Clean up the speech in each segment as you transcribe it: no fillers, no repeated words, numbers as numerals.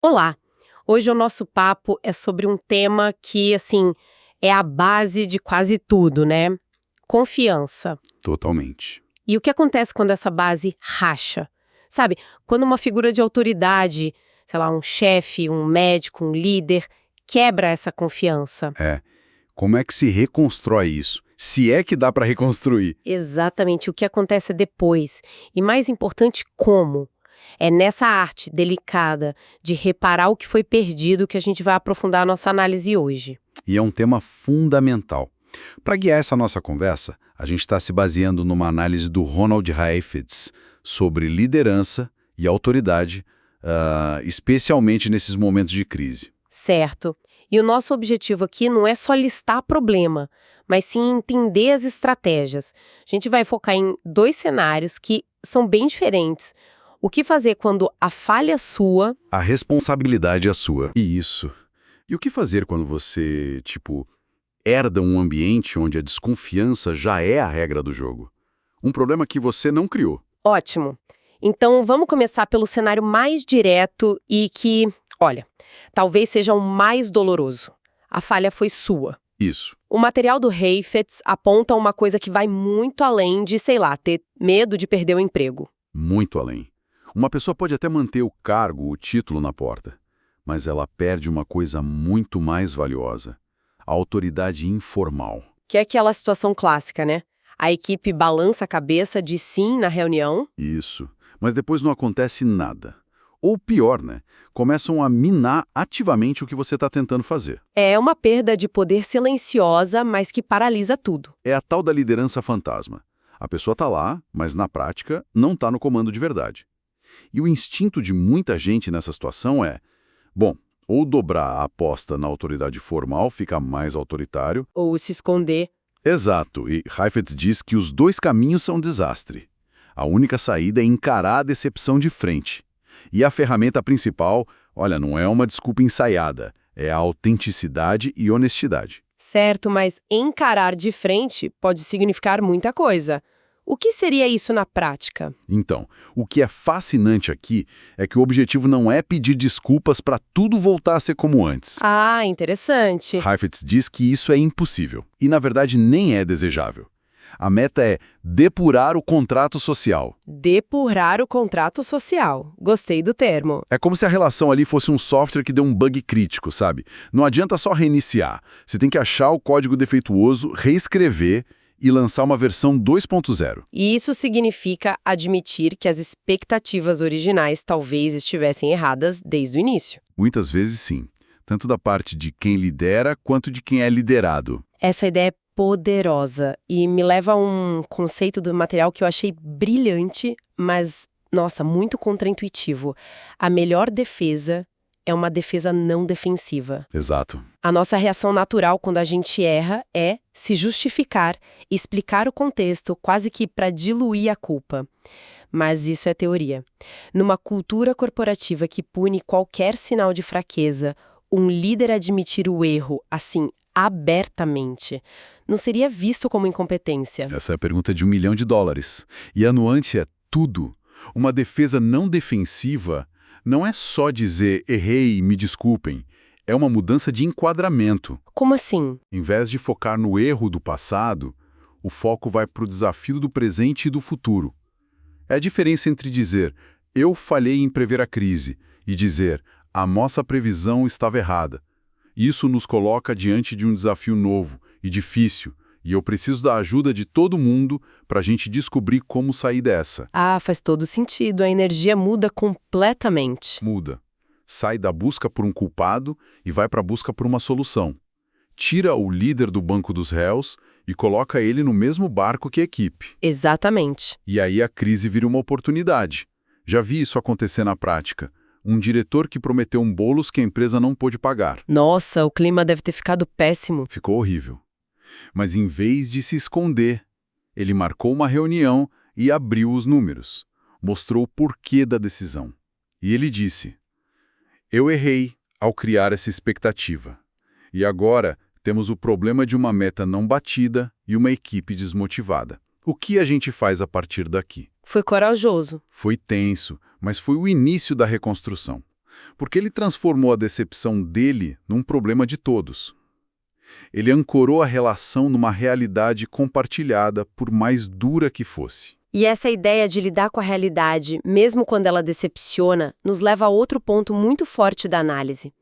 Olá! Hoje o nosso papo é sobre um tema que, assim, é a base de quase tudo, né? Confiança. Totalmente. E o que acontece quando essa base racha? Sabe, quando uma figura de autoridade, sei lá, um chefe, um médico, um líder, quebra essa confiança. É. Como é que se reconstrói isso? Se é que dá para reconstruir. Exatamente o que acontece depois. E mais importante, como. É nessa arte delicada de reparar o que foi perdido que a gente vai aprofundar a nossa análise hoje. E é um tema fundamental. Para guiar essa nossa conversa, a gente está se baseando numa análise do Ronald Heifetz sobre liderança e autoridade, especialmente nesses momentos de crise. Certo. E o nosso objetivo aqui não é só listar problema, mas sim entender as estratégias. A gente vai focar em dois cenários que são bem diferentes. O que fazer quando a falha sua... A responsabilidade é sua. E isso. E o que fazer quando você, herda um ambiente onde a desconfiança já é a regra do jogo? Um problema que você não criou. Ótimo. Então vamos começar pelo cenário mais direto e que, olha, talvez seja o mais doloroso. A falha foi sua. Isso. O material do Heifetz aponta uma coisa que vai muito além de, sei lá, ter medo de perder o emprego. Muito além. Uma pessoa pode até manter o cargo, o título na porta, mas ela perde uma coisa muito mais valiosa: a autoridade informal. Que é aquela situação clássica, né? A equipe balança a cabeça, diz sim na reunião. Isso. Mas depois não acontece nada. Ou pior, né? Começam a minar ativamente o que você está tentando fazer. É uma perda de poder silenciosa, mas que paralisa tudo. É a tal da liderança fantasma. A pessoa está lá, mas na prática não está no comando de verdade. E o instinto de muita gente nessa situação é, bom, ou dobrar a aposta na autoridade formal, fica mais autoritário. Ou se esconder. Exato, e Heifetz diz que os dois caminhos são um desastre. A única saída é encarar a decepção de frente. E a ferramenta principal, olha, não é uma desculpa ensaiada, é a autenticidade e honestidade. Certo, mas encarar de frente pode significar muita coisa. O que seria isso na prática? Então, o que é fascinante aqui é que o objetivo não é pedir desculpas para tudo voltar a ser como antes. Ah, interessante. Heifetz diz que isso é impossível e, na verdade, nem é desejável. A meta é depurar o contrato social. Depurar o contrato social. Gostei do termo. É como se a relação ali fosse um software que deu um bug crítico, sabe? Não adianta só reiniciar. Você tem que achar o código defeituoso, reescrever e lançar uma versão 2.0. E isso significa admitir que as expectativas originais talvez estivessem erradas desde o início. Muitas vezes sim, tanto da parte de quem lidera quanto de quem é liderado. Essa ideia é poderosa e me leva a um conceito do material que eu achei brilhante, mas, nossa, muito contraintuitivo. A melhor defesa é uma defesa não defensiva. Exato. A nossa reação natural quando a gente erra é se justificar, explicar o contexto, quase que para diluir a culpa. Mas isso é teoria. Numa cultura corporativa que pune qualquer sinal de fraqueza, um líder admitir o erro, assim, abertamente, não seria visto como incompetência. Essa é a pergunta de $1 milhão. E a nuance é tudo. Uma defesa não defensiva não é só dizer errei, me desculpem. É uma mudança de enquadramento. Como assim? Em vez de focar no erro do passado, o foco vai para o desafio do presente e do futuro. É a diferença entre dizer eu falhei em prever a crise e dizer a nossa previsão estava errada. Isso nos coloca diante de um desafio novo e difícil, e eu preciso da ajuda de todo mundo para a gente descobrir como sair dessa. Ah, faz todo sentido. A energia muda completamente. Muda. Sai da busca por um culpado e vai para a busca por uma solução. Tira o líder do banco dos réus e coloca ele no mesmo barco que a equipe. Exatamente. E aí a crise vira uma oportunidade. Já vi isso acontecer na prática. Um diretor que prometeu um bolos que a empresa não pôde pagar. Nossa, o clima deve ter ficado péssimo. Ficou horrível. Mas em vez de se esconder, ele marcou uma reunião e abriu os números. Mostrou o porquê da decisão. E ele disse: eu errei ao criar essa expectativa. E agora temos o problema de uma meta não batida e uma equipe desmotivada. O que a gente faz a partir daqui? Foi corajoso. Foi tenso, mas foi o início da reconstrução. porque ele transformou a decepção dele num problema de todos. Ele ancorou a relação numa realidade compartilhada, por mais dura que fosse. E essa ideia de lidar com a realidade, mesmo quando ela decepciona, nos leva a outro ponto muito forte da análise.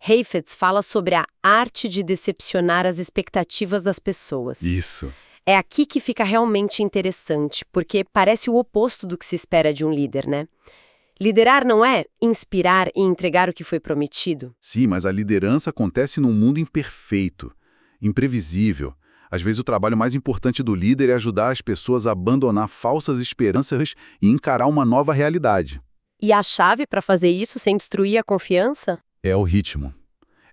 Heifetz fala sobre a arte de decepcionar as expectativas das pessoas. Isso. É aqui que fica realmente interessante, porque parece o oposto do que se espera de um líder, né? Liderar não é inspirar e entregar o que foi prometido? Sim, mas a liderança acontece num mundo imperfeito, imprevisível. Às vezes o trabalho mais importante do líder é ajudar as pessoas a abandonar falsas esperanças e encarar uma nova realidade. E a chave para fazer isso sem destruir a confiança? É o ritmo.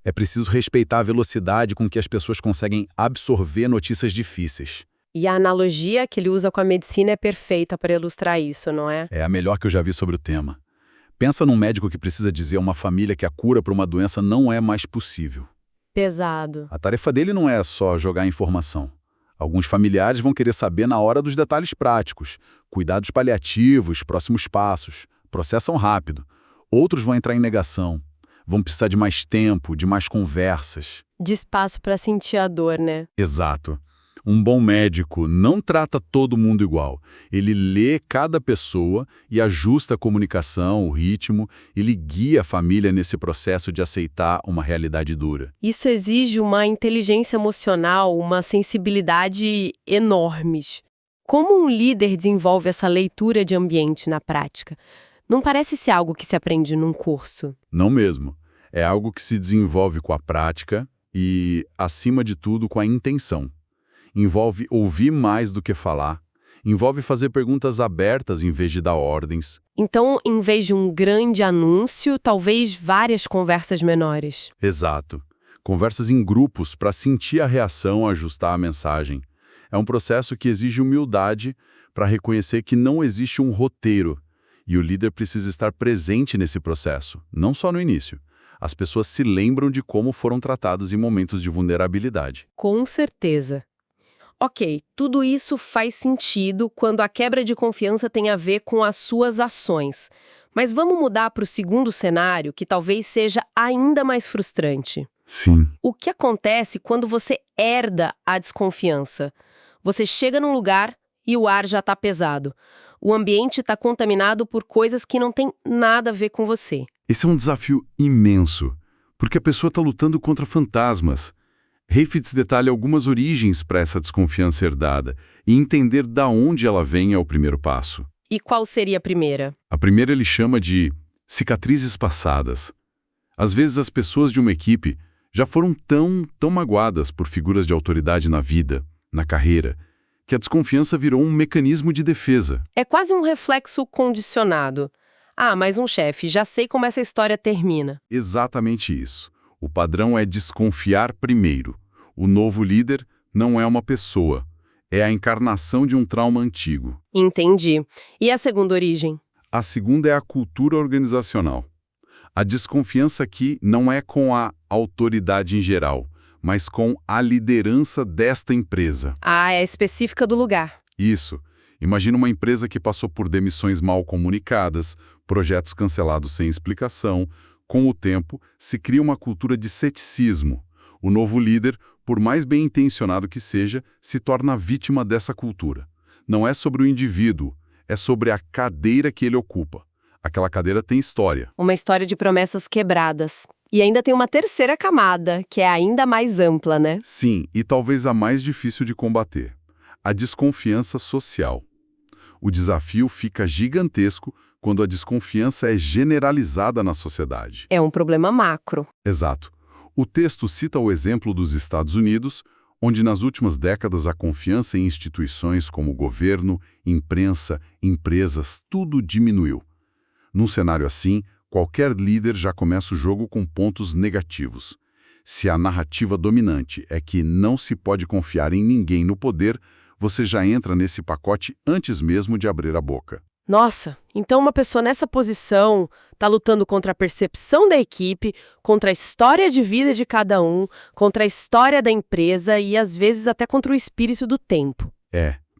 É preciso respeitar a velocidade com que as pessoas conseguem absorver notícias difíceis. E a analogia que ele usa com a medicina é perfeita para ilustrar isso, não é? É a melhor que eu já vi sobre o tema. Pensa num médico que precisa dizer a uma família que a cura para uma doença não é mais possível. Pesado. A tarefa dele não é só jogar informação. Alguns familiares vão querer saber na hora dos detalhes práticos, cuidados paliativos, próximos passos, processam rápido. Outros vão entrar em negação, vão precisar de mais tempo, de mais conversas. De espaço para sentir a dor, né? Exato. Um bom médico não trata todo mundo igual. Ele lê cada pessoa e ajusta a comunicação, o ritmo, ele guia a família nesse processo de aceitar uma realidade dura. Isso exige uma inteligência emocional, uma sensibilidade enormes. Como um líder desenvolve essa leitura de ambiente na prática? Não parece ser algo que se aprende num curso. Não mesmo. É algo que se desenvolve com a prática e, acima de tudo, com a intenção. Envolve ouvir mais do que falar, envolve fazer perguntas abertas em vez de dar ordens. Então, em vez de um grande anúncio, talvez várias conversas menores. Exato. Conversas em grupos para sentir a reação, ajustar a mensagem. É um processo que exige humildade para reconhecer que não existe um roteiro e o líder precisa estar presente nesse processo, não só no início. As pessoas se lembram de como foram tratadas em momentos de vulnerabilidade. Com certeza. Ok, tudo isso faz sentido quando a quebra de confiança tem a ver com as suas ações. Mas vamos mudar para o segundo cenário, que talvez seja ainda mais frustrante. Sim. O que acontece quando você herda a desconfiança? Você chega num lugar e o ar já está pesado. O ambiente está contaminado por coisas que não têm nada a ver com você. Esse é um desafio imenso, porque a pessoa está lutando contra fantasmas. Heifetz detalha algumas origens para essa desconfiança herdada, e entender de onde ela vem é o primeiro passo. E qual seria a primeira? A primeira ele chama de cicatrizes passadas. Às vezes as pessoas de uma equipe já foram tão magoadas por figuras de autoridade na vida, na carreira, que a desconfiança virou um mecanismo de defesa. É quase um reflexo condicionado. Ah, mas um chefe, já sei como essa história termina. Exatamente isso. O padrão é desconfiar primeiro. O novo líder não é uma pessoa, é a encarnação de um trauma antigo. Entendi. E a segunda origem? A segunda é a cultura organizacional. A desconfiança aqui não é com a autoridade em geral, mas com a liderança desta empresa. Ah, é específica do lugar. Isso. Imagina uma empresa que passou por demissões mal comunicadas, projetos cancelados sem explicação. Com o tempo, se cria uma cultura de ceticismo. O novo líder, por mais bem intencionado que seja, se torna vítima dessa cultura. Não é sobre o indivíduo, é sobre a cadeira que ele ocupa. Aquela cadeira tem história. Uma história de promessas quebradas. E ainda tem uma terceira camada, que é ainda mais ampla, né? Sim, e talvez a mais difícil de combater. A desconfiança social. O desafio fica gigantesco quando a desconfiança é generalizada na sociedade. É um problema macro. Exato. O texto cita o exemplo dos Estados Unidos, onde nas últimas décadas a confiança em instituições como governo, imprensa, empresas, tudo diminuiu. Num cenário assim, qualquer líder já começa o jogo com pontos negativos. Se a narrativa dominante é que não se pode confiar em ninguém no poder, você já entra nesse pacote antes mesmo de abrir a boca. Nossa, então uma pessoa nessa posição está lutando contra a percepção da equipe, contra a história de vida de cada um, contra a história da empresa e às vezes até contra o espírito do tempo.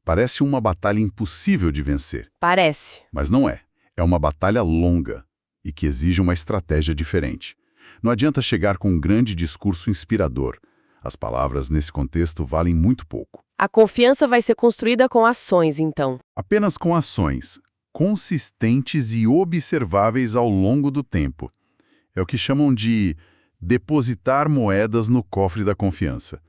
Parece uma batalha impossível de vencer. Parece. Mas não é. É uma batalha longa. e que exige uma estratégia diferente. Não adianta chegar com um grande discurso inspirador. As palavras nesse contexto valem muito pouco. A confiança vai ser construída com ações, então. Apenas com ações consistentes e observáveis ao longo do tempo. É o que chamam de depositar moedas no cofre da confiança.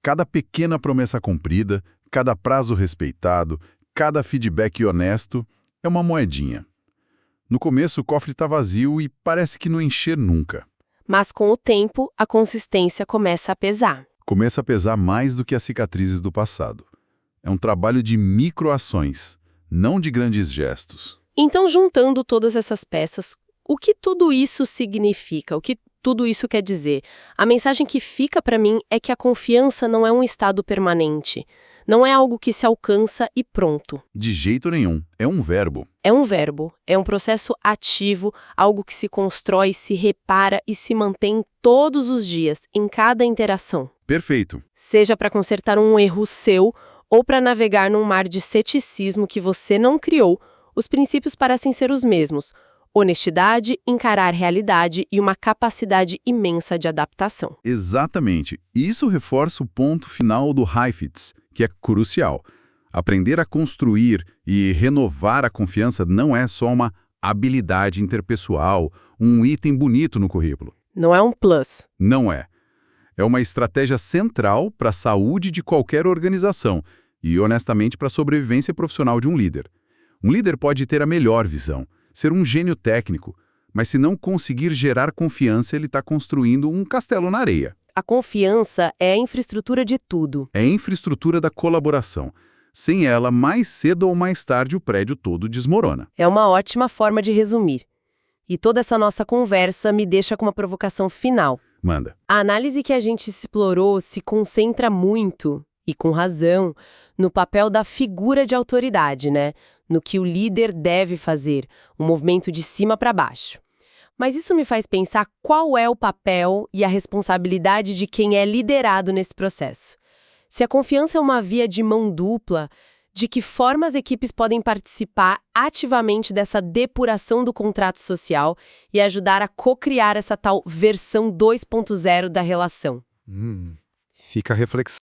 Cada pequena promessa cumprida, cada prazo respeitado, cada feedback honesto é uma moedinha. No começo o cofre está vazio e parece que não encher nunca. Mas com o tempo, a consistência começa a pesar. Começa a pesar mais do que as cicatrizes do passado. É um trabalho de microações, não de grandes gestos. Então, juntando todas essas peças, o que tudo isso significa? O que tudo isso quer dizer? A mensagem que fica para mim é que a confiança não é um estado permanente. Não é algo que se alcança e pronto. De jeito nenhum. É um verbo. É um verbo, é um processo ativo, algo que se constrói, se repara e se mantém todos os dias, em cada interação. Perfeito. Seja para consertar um erro seu ou para navegar num mar de ceticismo que você não criou, os princípios parecem ser os mesmos: honestidade, encarar a realidade e uma capacidade imensa de adaptação. Exatamente. Isso reforça o ponto final do Heifetz, que é crucial. Aprender a construir e renovar a confiança não é só uma habilidade interpessoal, um item bonito no currículo. Não é um plus. Não é. É uma estratégia central para a saúde de qualquer organização e, honestamente, para a sobrevivência profissional de um líder. Um líder pode ter a melhor visão, ser um gênio técnico, mas se não conseguir gerar confiança, ele está construindo um castelo na areia. A confiança é a infraestrutura de tudo. É a infraestrutura da colaboração. Sem ela, mais cedo ou mais tarde, o prédio todo desmorona. É uma ótima forma de resumir. E toda essa nossa conversa me deixa com uma provocação final. Manda. A análise que a gente explorou se concentra muito, e com razão, no papel da figura de autoridade, né? No que o líder deve fazer, um movimento de cima para baixo. Mas isso me faz pensar qual é o papel e a responsabilidade de quem é liderado nesse processo. Se a confiança é uma via de mão dupla, de que forma as equipes podem participar ativamente dessa depuração do contrato social e ajudar a co-criar essa tal versão 2.0 da relação? Fica a reflexão.